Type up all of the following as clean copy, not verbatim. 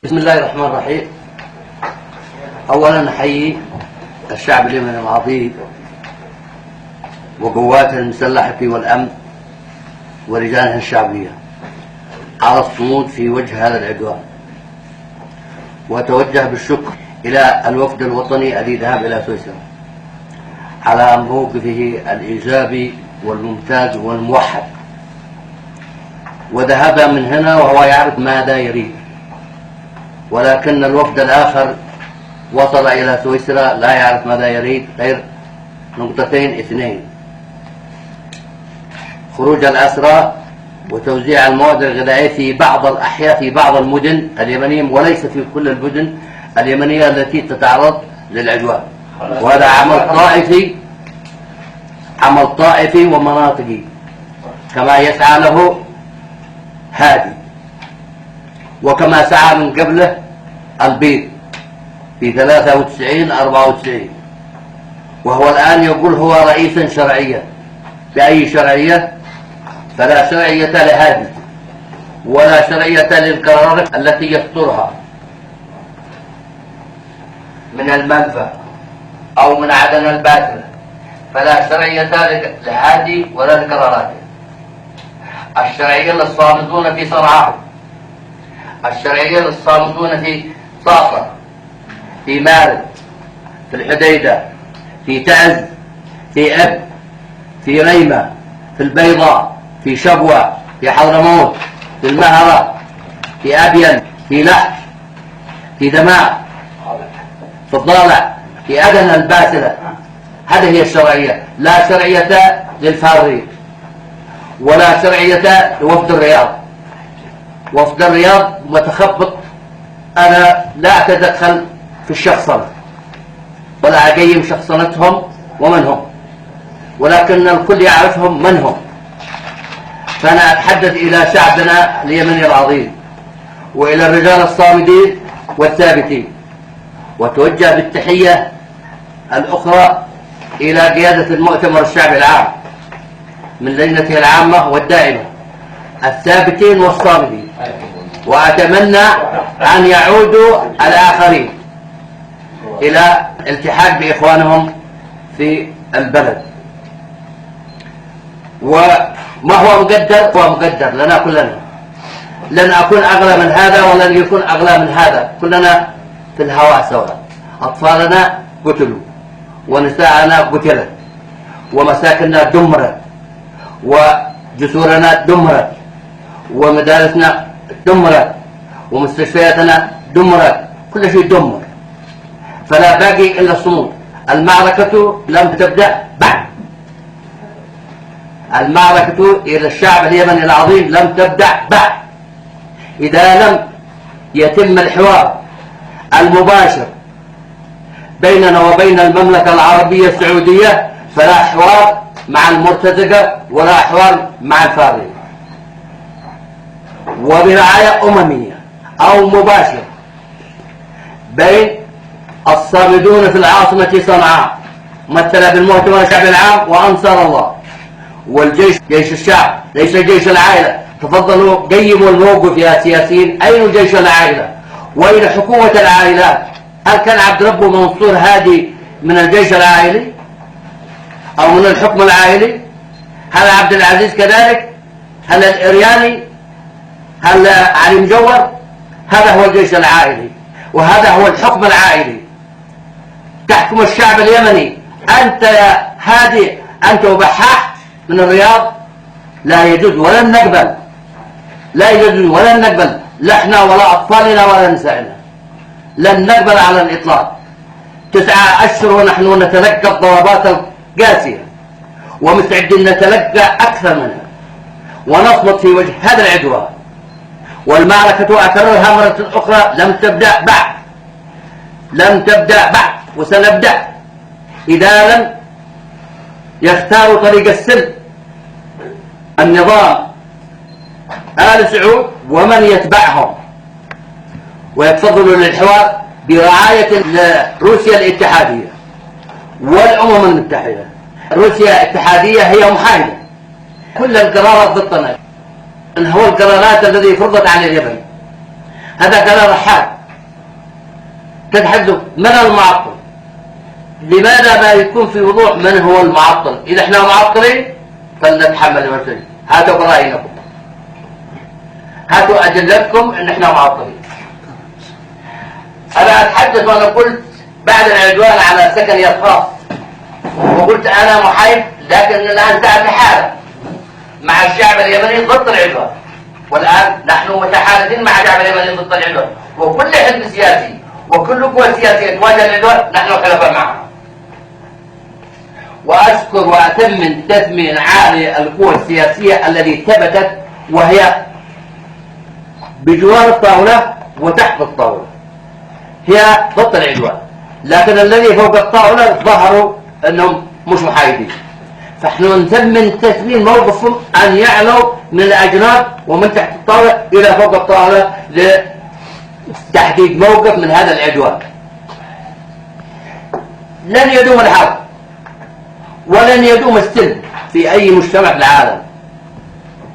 بسم الله الرحمن الرحيم. أولا نحيي الشعب اليمني العظيم وقواته المسلحة والأمن ورجالها الشعبية على الصمود في وجه هذا العدوان، وأتوجه بالشكر إلى الوفد الوطني الذي ذهب إلى سويسرا على موقفه الإيجابي والممتاز والموحد، وذهب من هنا وهو يعرف ماذا يريد. ولكن الوفد الآخر وصل إلى سويسرا لا يعرف ماذا يريد غير نقطتين اثنين: خروج الأسرى وتوزيع المواد الغذائية في بعض الأحياء في بعض المدن اليمنية، وليس في كل المدن اليمنية التي تتعرض للعدوان. وهذا عمل طائفي ومناطقي كما يسعى له هادي، وكما سعى من قبله البيض في 93-94، وهو الآن يقول هو رئيسا شرعيا. بأي شرعية؟ فلا شرعية لهادي ولا شرعية للقرارات التي يصدرها من المنفى أو من عدن الباطل، فلا شرعية لهادي ولا لقراراته. الشرعية للصامدون في صنعاء، الشرعية للصامدون في صافة، في مارب، في الحديدة، في تعز، في أب، في ريمة، في البيضاء، في شبوة، في حضرموت، في المهرة، في أبين، في لحج، في دماء، في الضالع، في أدن الباسلة. هذه هي الشرعية. لا شرعية للفارين ولا شرعية لوفد الرياض. وفد الرياض متخبط، أنا لا أتدخل في الشخصنة ولا أقيم شخصنتهم ومن هم، ولكن الكل يعرفهم من هم. فأنا أتحدث إلى شعبنا اليمني العظيم وإلى الرجال الصامدين والثابتين، وتوجه بالتحية الأخرى إلى قيادة المؤتمر الشعبي العام من لجنته العامة والدائمة، الثابتين والصامدين. وأتمنى أن يعودوا الآخرين إلى التحاق بإخوانهم في البلد. وما هو مقدر هو مقدر لنا كلنا. لن أكون أغلى من هذا ولن يكون أغلى من هذا، كلنا في الهواء سواء. أطفالنا قتلوا، ونساءنا قتلت، ومساكننا دمرت، وجسورنا دمرت، ومدارسنا دمرت، ومستشفياتنا دمرت، كل شيء دمر. فلا باقي إلا الصمود. المعركة لم تبدأ بعد. المعركة إلى الشعب اليمني العظيم لم تبدأ بعد. إذا لم يتم الحوار المباشر بيننا وبين المملكة العربية السعودية، فلا حوار مع المرتزقة ولا حوار مع الفارين. وبرعاية أممية أو مباشرة بين الصامدون في العاصمة صنعاء ممثلة بالمؤتمر الشعبي العام وأنصار الله والجيش، جيش الشعب ليس جيش العائلة. تفضلوا قيموا الموقف يا سياسيين. أين جيش العائلة؟ وأين حكومة العائلات؟ هل كان عبد ربه منصور هادي من الجيش العائلي أو من الحكم العائلي؟ هل عبد العزيز كذلك؟ هل الإرياني؟ هل علي مجور؟ هذا هو الجيش العائلي، وهذا هو الحكم العائلي. تحكم الشعب اليمني. أنت يا هادي، أنت وبحاح من الرياض، لا يجوز ولن نقبل، لا يجوز ولن نقبل، لا احنا ولا أطفالنا ولا نسائنا، لن نقبل على الإطلاق. 9 أشهر ونحن نتلقى الضربات القاسية، ومستعدين نتلقى أكثر منها، ونصمت في وجه هذا العدوان. والمعركة أكررها مرة أخرى لم تبدأ بعد، لم تبدأ بعد، وسنبدأ إذا لم يختاروا طريق السلم النظام آل سعود ومن يتبعهم، ويتفضلوا للحوار برعاية روسيا الاتحادية والأمم المتحدة. روسيا الاتحادية هي محايدة، كل القرارات ضدنا، هو القرارات التي فرضت على اليمن هذا كلام رحال. تتحدث من المعطل؟ لماذا ما يكون في وضوح من هو المعطل؟ إذا احنا معطلين فلنتحمل المسؤولية. هاتوا براهينكم، هاتوا أدلتكم إن احنا معطلين. أنا أتحدث وأنا قلت بعد العدوان على سكن يصفاص، وقلت أنا محايد، لكن الآن تعب حالة مع الشعب اليمني ضد العدوان، والآن نحن متحالفين مع الشعب اليمني ضد العدوان، وكل حزب سياسي وكل قوة سياسية تواجه العدوان نحن حلفاء معها. وأشكر وأتمن تثمين عالي القوى السياسية التي ثبتت وهي بجوار الطاولة وتحت الطاولة، هي ضد العدوان، لكن الذي فوق الطاولة ظهروا أنهم مش محايدين. فنحن نثمن تثمين موقفهم أن يعلوا من الأجناب ومن تحت الطاولة إلى فوق الطاولة لتحديد موقف من هذا العدوان. لن يدوم الحرب ولن يدوم السلم في أي مجتمع في العالم،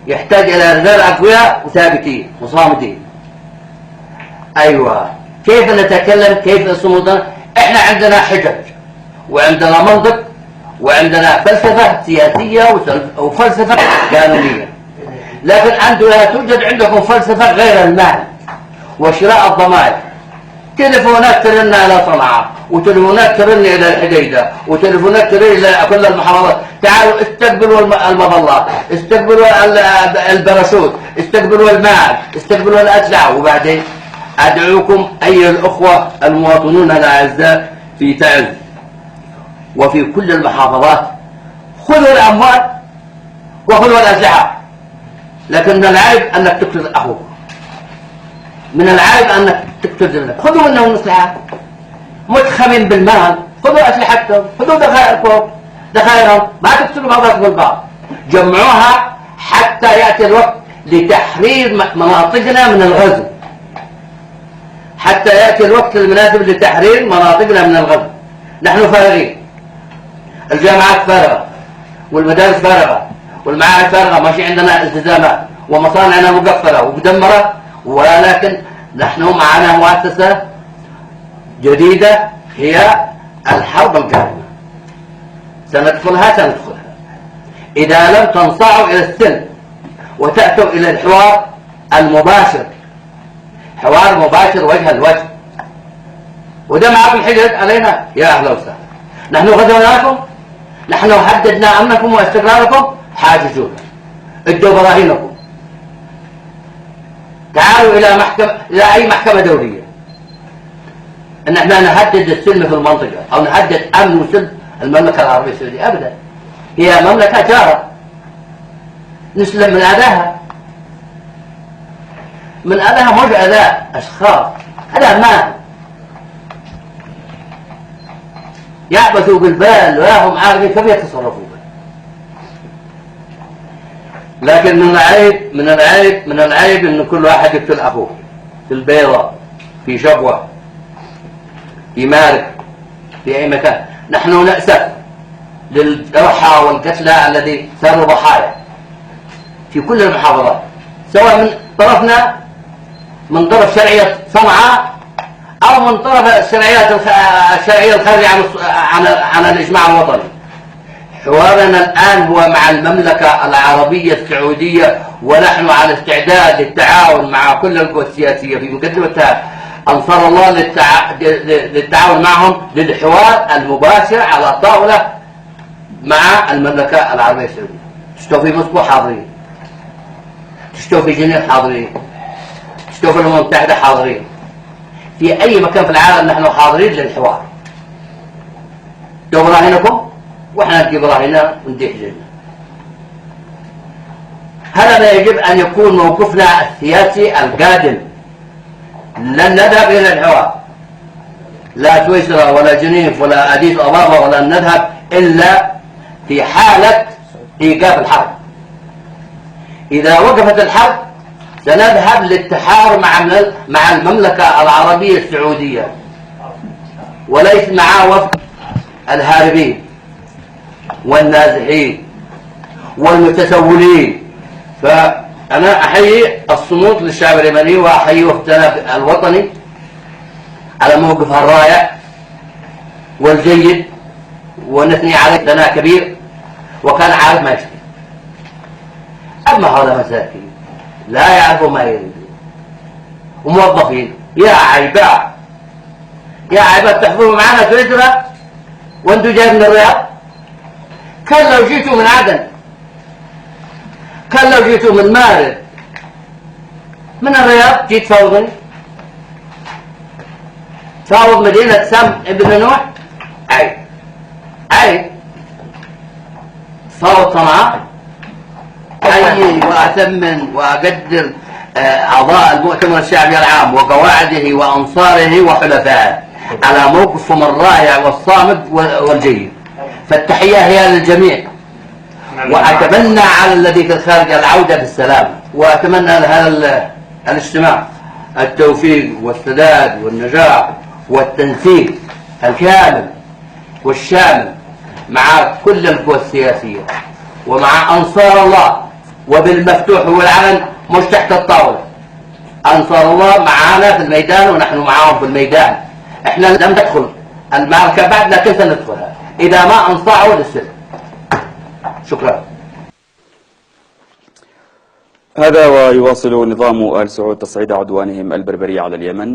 يحتاج إلى رجال أقوياء وثابتين وصامتين. أيوة، كيف نتكلم؟ كيف نصمد؟ إحنا عندنا حجج وعندنا منطق وعندنا فلسفة سياسية وفلسفة قانونية، لكن أنتم لا توجد عندكم فلسفة غير المال وشراء الضمائر. تلفونات ترن إلى صنعاء، وتلفونات ترن إلى الحديدة، وتلفونات ترن إلى كل المحافظات، تعالوا استقبلوا المظلات، استقبلوا الباراشوت، استقبلوا المال، استقبلوا الأسلحة. وبعدين أدعوكم أيها الأخوة المواطنون الأعزاء في تعز وفي كل المحافظات، خذوا الأموال وخذوا الأسلحة، لكن من العيب أنك تقتل أخوك، من العيب أنك تقتل زميلك. خذوا منهم الأسلحة، متخمين بالمال، خذوا أسلحتهم، خذوا ذخائرهم، ما تقتلوا بعضكم البعض، جمعوها حتى يأتي الوقت لتحرير مناطقنا من الغزو، حتى يأتي الوقت المناسب لتحرير مناطقنا من الغزو. نحن فارغين، الجامعات فارغة والمدارس فارغة والمعاهد فارغة، ماشي عندنا التزامات ومصانعنا مقفلة ومدمرة، ولكن نحن معنا مؤسسة جديدة هي الحرب القادمة، سندخلها. إذا لم تنصاعوا إلى السلم وتأتوا إلى الحوار المباشر، حوار مباشر وجها لوجه، وده معكم حجة علينا يا أهلا وسهلا. نحن غزوناكم، نحن حددنا أمنكم واستقراركم، حاجزونا، ادوا براهينكم، تعالوا إلى أي محكمة دولية أن احنا نهدد السلم في المنطقة أو نهدد أمن وسلم المملكة العربية السعودية. أبدا، هي مملكة جارة نسلم من أذاها، من أذاها مش أذى أشخاص، هذا مال يعبثوا بالبال ولا هم عارفين كيف يتصرفوا به. لكن من العيب ان كل واحد يقتل اخوه في البيضة، في شبوة، في مارك، في اي مكان. نحن نأسف للجرحى والقتلى الذي صاروا ضحايا في كل المحافظات، سواء من طرفنا من طرف شرعية صنعاء أو من طرف الشرعية الخارجة عن الإجماع الوطني. حوارنا الآن هو مع المملكة العربية السعودية، ونحن على استعداد للتعاون مع كل القوى السياسية في مقدمتها أنصار الله للتعاون معهم للحوار المباشر على طاولة مع المملكة العربية السعودية. تشتوا في موسكو حاضرين، تشتوا في جنيف حاضرين، تشتوا في الأمم المتحدة حاضرين، في أي مكان في العالم نحن حاضرين للحوار. دوا براهينكم وإحنا ندي براهيننا وندي حججنا. هذا ما يجب أن يكون موقفنا السياسي القادم. لن نذهب إلى الحوار، لا سويسرا ولا جنيف ولا أديس أبابا، ولا نذهب إلا في حالة إيقاف الحرب. إذا وقفت الحرب سنذهب للتحاور مع المملكة العربية السعودية، وليس مع وفد الهاربين والنازحين والمتسولين. أنا أحيي الصمود للشعب اليمني وأحيي وفدنا الوطني على موقفها الرائع والجيد، ونثني عليه ثناء كبير، وكان عارف ما يشتهي. أما هذا مساكين لا يعرفوا ما يريدون، وموظفين يا عيباء يا عيباء تحضروا معنا سويسرا وانتم جايين من الرياض. كان لو جيتوا من عدن، كان لو جيتوا من مارب، من الرياض جيت تفاوضني، تفاوض مدينة سم ابن نوح، عيب عيب. تفاوض صنعاء. أحيي وأثمن وأقدر أعضاء المؤتمر الشعبي العام وقواعده وأنصاره وحلفائه على موقفهم الرائع والصامد والجيد، فالتحية هي للجميع. وأتمنى على الذي في الخارج العودة بالسلام، وأتمنى لهذا الاجتماع التوفيق والسداد والنجاح والتنسيق الكامل والشامل مع كل القوى السياسية ومع أنصار الله، وبالمفتوح والعلن مش تحت الطاولة. أنصار الله معانا في الميدان ونحن معاهم في الميدان. احنا لم ندخل المعركة بعد، لكن سندخلها إذا ما أنصاعوا للسلم. شكرا. هذا ويواصل نظام آل سعود تصعيد عدوانهم البربري على اليمن.